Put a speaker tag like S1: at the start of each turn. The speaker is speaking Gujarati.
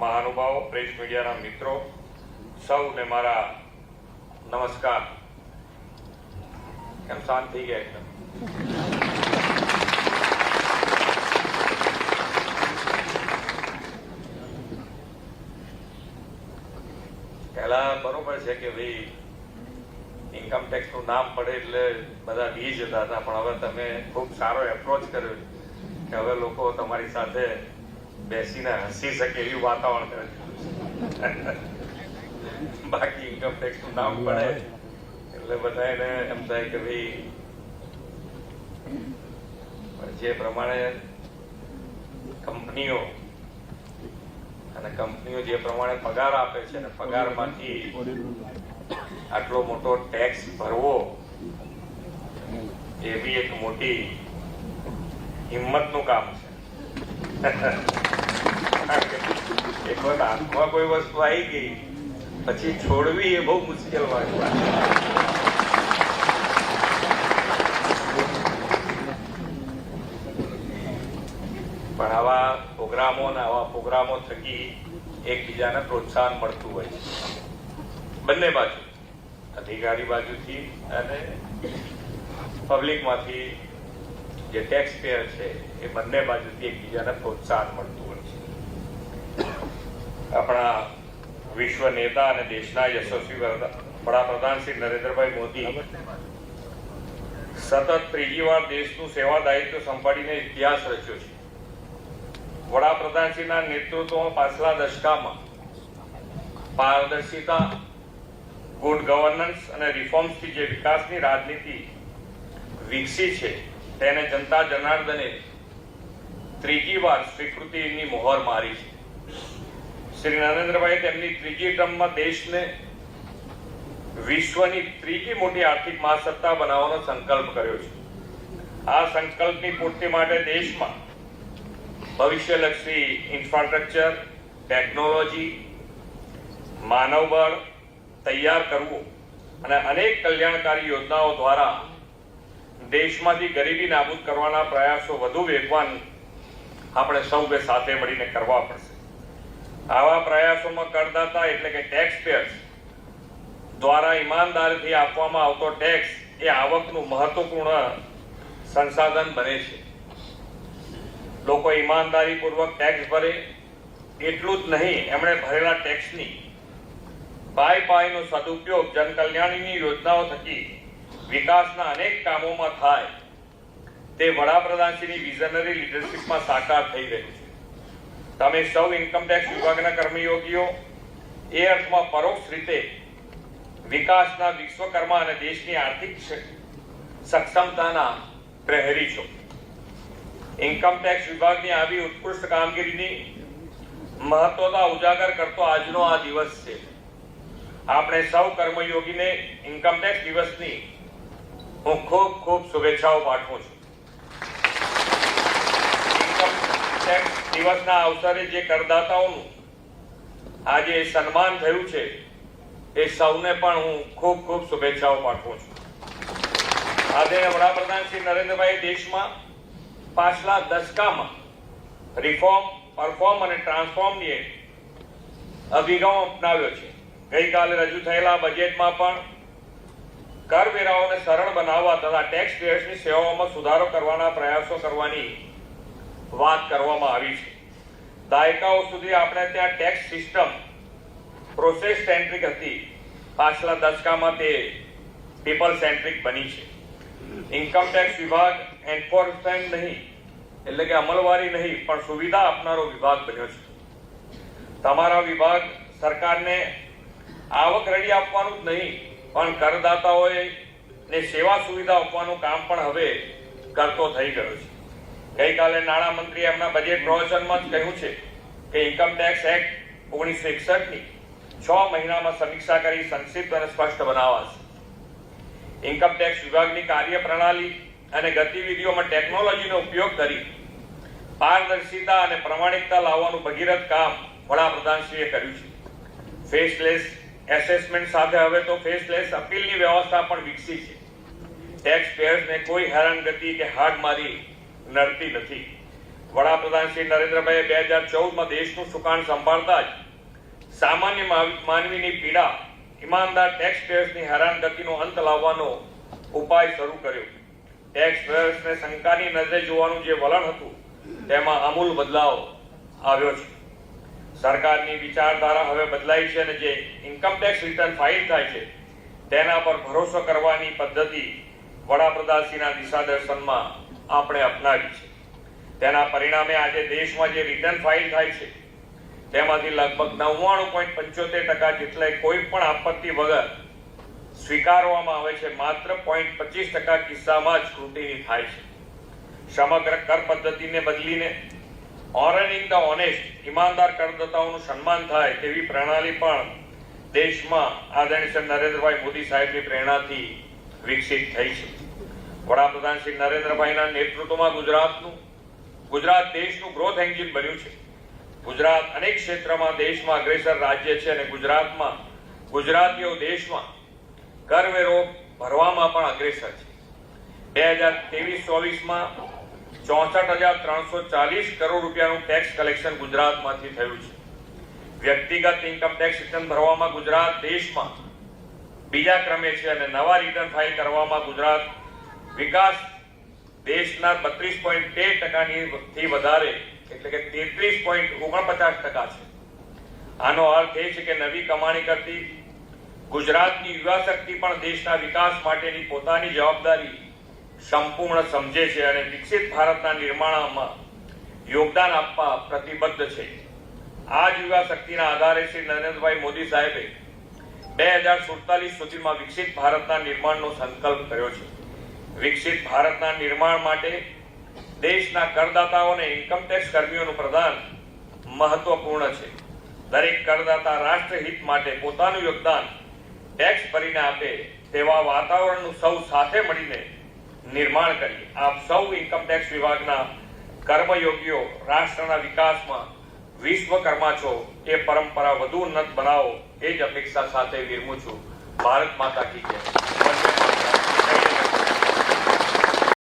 S1: મહાનુભાવો, પ્રેસ મીડિયાના મિત્રો સૌને મારા નમસ્કાર. કેમ શાંત થઈ ગયા એકદમ? પહેલા બરોબર છે કે ભાઈ ઇન્કમ ટેક્સ નું નામ પડે એટલે બધા બી જતા હતા, પણ હવે તમે ખૂબ સારો એપ્રોચ કર્યો કે હવે લોકો તમારી સાથે બેસીને હસી શકે એવી વાતાવરણ કરે. બાકી ઇન્કમ ટેક્સ નું નામ પડે એટલે બધાને એમ થાય કે ભાઈ જે પ્રમાણે કંપનીઓ જે પ્રમાણે પગાર આપે છે અને પગારમાંથી આટલો મોટો ટેક્સ ભરવો એ બી એક મોટી હિંમતનું કામ છે. એક વખત હાથમાં કોઈ વસ્તુ આવી ગઈ પછી છોડવી એ બહુ મુશ્કેલ વાત છે. પણ આવા પ્રોગ્રામો થકી એકબીજાને પ્રોત્સાહન મળતું હોય છે બંને બાજુ, અધિકારી બાજુથી અને પબ્લિકમાંથી જે ટેક્સ પેયર છે એ બંને બાજુથી એકબીજાને પ્રોત્સાહન મળતું હોય છે. આપણા વિશ્વ નેતા અને દેશના યશસ્વી વડાપ્રધાન શ્રી નરેન્દ્રભાઈ મોદી સતત ત્રીજી વાર દેશનું સેવા દાયિત્વ સંભાળીને ઇતિહાસ રચ્યો છે. વડાપ્રધાનશ્રીના નેતૃત્વમાં પાછલા દશકામાં પારદર્શિતા, ગુડ ગવર્નન્સ અને રિફોર્મ્સથી જે વિકાસની રાજનીતિ વિકસી છે તેને જનતા જનાર્દને ત્રીજી વાર સ્વીકૃતિની મોહર મારી છે. શ્રી નરેન્દ્રભાઈ તેમની ત્રીજી ટર્મમાં દેશને વિશ્વની ત્રીજી મોટી આર્થિક મહાસત્તા બનાવવાનો સંકલ્પ કર્યો છે. આ સંકલ્પની પૂર્તિ માટે દેશમાં ભવિષ્યલક્ષી ઇન્ફ્રાસ્ટ્રક્ચર, ટેકનોલોજી, માનવબળ તૈયાર કરવું અને અનેક કલ્યાણકારી યોજનાઓ દ્વારા દેશમાંથી ગરીબી નાબૂદ કરવાના પ્રયાસો વધુ વેગવાન આપણે સૌએ સાથે મળીને કરવા પડશે. આવા પ્રયાસોમાં કરદાતા એટલે કે ટેક્સ પેયર્સ દ્વારા ઈમાનદારીથી આપવામાં આવતો ટેક્સ એ આવકનું મહત્વપૂર્ણ સંસાધન બને છે. લોકો ઈમાનદારીપૂર્વક ટેક્સ ભરે એટલું જ નહીં, એમણે ભરેલા ટેક્સની પાઈનો સદુપયોગ જનકલ્યાણની યોજનાઓ થકી વિકાસના અનેક કામોમાં થાય તે વડાપ્રધાનશ્રીની વિઝનરી લીડરશીપમાં સાકાર થઈ રહ્યું છે. તમે સૌ ઇન્કમટેક્સ વિભાગના કર્મયોગીઓ એ અર્થમાં પરોક્ષ રીતે વિકાસના વિશ્વકર્મા અને દેશની આર્થિક સક્ષમતાના પ્રહરી છો. ઇન્કમટેક્સ વિભાગની આવી ઉત્કૃષ્ટ કામગીરીની મહત્વતા ઉજાગર કરતો આજનો આ દિવસ છે. આપણે સૌ કર્મયોગીને ઇન્કમટેક્સ દિવસની હું ખૂબ ખૂબ શુભેચ્છાઓ પાઠવું છું. ઇન્કમટેક્સ દિવસના અવસરે જે કરદાતાઓનું આજે સન્માન થયું છે એ સૌને પણ હું ખૂબ ખૂબ શુભેચ્છાઓ પાઠવું છું. આદરણીય વડાપ્રધાન શ્રી નરેન્દ્રભાઈ દેશમાં પાછલા દશકામાં રિફોર્મ, પરફોર્મ અને ટ્રાન્સફોર્મની અભિગમ અપનાવ્યો છે. ગઈકાલે રજૂ થયેલા બજેટમાં પણ કરવેરાઓને સરળ બનાવવા તથા ટેક્સ પેયર્સની સેવાઓમાં સુધારો કરવાના પ્રયાસો કરવાની વાત કરવામાં આવી છે. દાયકાઓ સુધી આપણે ત્યાં ટેક્સ સિસ્ટમ પ્રોસેસ સેન્ટ્રિક હતી, પાછલા દશકામાં તે પીપલ સેન્ટ્રિક બની છે. ઇન્કમટેક્સ વિભાગ એન્ફોર્સમેન્ટ નહીં એટલે કે અમલવારી નહીં પણ સુવિધા આપનારો વિભાગ બન્યો છે. તમારા વિભાગ સરકારને આવક રેડી આપવાનું જ નહીં પણ કરદાતાઓએ સેવા સુવિધા આપવાનું કામ પણ હવે કરતો થઈ ગયો છે. ગઈકાલે નાણામંત્રીએ એમના બજેટ પ્રવચનમાં જ કહ્યું છે કે ઇન્કમટેક્સ એક્ટ 1961ની 6 મહિનામાં સમીક્ષા કરી સંક્ષિપ્ત અને સ્પષ્ટ બનાવાશે. ઇન્કમટેક્સ વિભાગની કાર્યપ્રણાલી અને ગતિવિધિઓમાં ટેકનોલોજીનો ઉપયોગ કરી પારદર્શિતા અને પ્રમાણિકતા લાવવાનું ભગીરથ કામ વડાપ્રધાનશ્રીએ કર્યું છે. ફેસલેસ એસેસમેન્ટ સાથે હવે તો ફેસલેસ અપીલની વ્યવસ્થા પણ વિકસી છે. ટેક્સ પેયર્સને કોઈ હેરાનગતિ કે હાડ મારી નડતી નથી. વડાપ્રધાન શ્રી નરેન્દ્રભાઈએ 2014માં દેશનું સુકાન સંભાળતા જ સામાન્ય માનવીની પીડા, ઈમાનદાર ટેક્સ પેયર્સની હેરાનગતિનો અંત લાવવાનો ઉપાય શરૂ કર્યો. ટેક્સ પેયર્સને શંકાની નજરે જોવાનું જે વલણ હતું તેમાં આમૂલ બદલાવ આવ્યો છે. સરકારની વિચારધારા હવે બદલાઈ છે અને જે ઇન્કમ ટેક્સ રિટર્ન ફાઇલ થાય છે તેના પર ભરોસો કરવાની પદ્ધતિ વડાપ્રધાનશ્રીના દિશાદર્શનમાં આપણે અપનાવી છે. તેના પરિણામે આજે દેશમાં જે રિટર્ન ફાઇલ થાય છે તેમાંથી લગભગ 99.75% જેટલે કોઈ પણ આપત્તિ વગર સ્વીકારવામાં આવે છે. માત્ર 0.25% કિસ્સામાં જ સ્ક્રુટિની થાય છે. સમગ્ર કર પદ્ધતિને બદલીને ઓનરિંગ ધ ઓનેસ્ટ, ઈમાનદાર કરદાતાઓનું સન્માન થાય તેવી પ્રણાલી પણ દેશમાં આદરણીય શ્રી નરેન્દ્રભાઈ મોદી સાહેબની પ્રેરણાથી વિકસિત થઈ છે. વડાપ્રધાન શ્રી નરેન્દ્રભાઈના નેતૃત્વમાં ગુજરાત દેશનું ગ્રોથ એન્જિન બન્યું છે. ગુજરાત અનેક ક્ષેત્રમાં દેશમાં અગ્રેસર રાજ્ય છે અને ગુજરાતમાં ગુજરાતીઓ દેશમાં કરવેરો ભરવામાં પણ અગ્રેસર છે. 2023-24માં 64,340 કરોડ રૂપિયાનું ટેક્સ કલેક્શન ગુજરાતમાંથી થયું છે. વ્યક્તિગત ઇન્કમ ટેક્સ રિટર્ન ભરવામાં ગુજરાત દેશમાં બીજા ક્રમે છે અને નવા રિટર્ન ફાઇલ કરવામાં ગુજરાત વિકાસ દેશના 32.13% થી વધારે એટલે કે 33.49% છે. આનો અર્થ એ છે કે નવી કમાણી કરતી ગુજરાતની યુવા શક્તિ પણ દેશના વિકાસ માટેની પોતાની જવાબદારી સંપૂર્ણ સમજે છે અને વિકસિત ભારતના નિર્માણમાં યોગદાન આપવા પ્રતિબદ્ધ છે. આ જ યુવા શક્તિના આધારે શ્રી નરેન્દ્રભાઈ મોદી સાહેબે 2047 સુધીમાં વિકસિત ભારતના નિર્માણનો સંકલ્પ કર્યો છે. વિકસિત ભારતના નિર્માણ માટે દેશના કરદાતાઓને ઇન્કમ ટેક્સ કર્મીઓનું પ્રદાન મહત્વપૂર્ણ છે. દરેક કરદાતા રાષ્ટ્રહિત માટે પોતાનું યોગદાન ટેક્સ ભરીને આપે તેવા વાતાવરણનું સૌ સાથે મળીને નિર્માણ કરીએ. આપ સૌ ઇન્કમ ટેક્સ વિભાગના કર્મયોગીઓ રાષ્ટ્રના વિકાસમાં વિશ્વકર્મા છો. એ પરંપરા વધુ ઉન્નત બનાવો એ જ અપેક્ષા સાથે વિરમું છું. ભારત માતા કી જય.